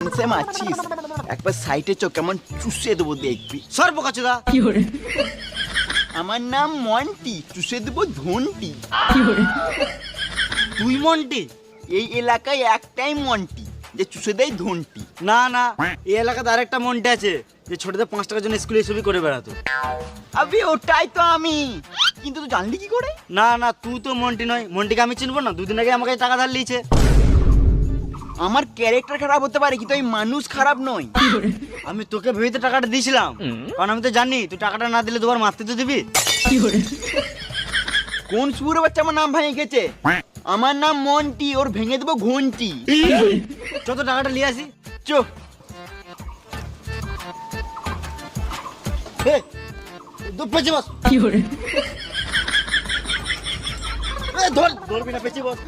সেন্সে মারছিস, একবার সাইটে চোখ কেমন চুষে দেবো দেখবি। সর বোকাচোদা। আমার নাম মন্টি, চুষে দেবো ধন্টি। তুই মন্টি? এই এলাকায় একটাই মন্টি যে চুষে দেয় ধন্টি। না না, এই এলাকাতে আরেকটা মন্টি আছে যে ছোটদের 5 টাকার জন্য স্কুলে ছবি করে বেড়াতো। আবে ওটাই তো আমি, কিন্তু তুই জানলি কি করে? না না, তুই তো মন্টি নয়। মন্টিকে আমি চিনবো না? দুদিন আগে আমাকে টাকা ধার লিয়েছে। আমার ক্যারেক্টার খারাপ হতে পারে কিন্তু আমি মানুষ খারাপ নই। আমি তোকে ভেবে টাকাটা দিয়েছিলাম, কারণ আমি তো জানি তুই টাকাটা না দিলে দুবার মারতে তো দিবি। কোন সুরে বাচ্চা আমার নাম ভেঙে গেছে? আমার নাম মন্টি, ওর ভেঙে দেবো ঘন্টি। যত টাকাটা নিয়ে আসি। চো পেঁচে বস। ধরবি না, পেঁচে বস।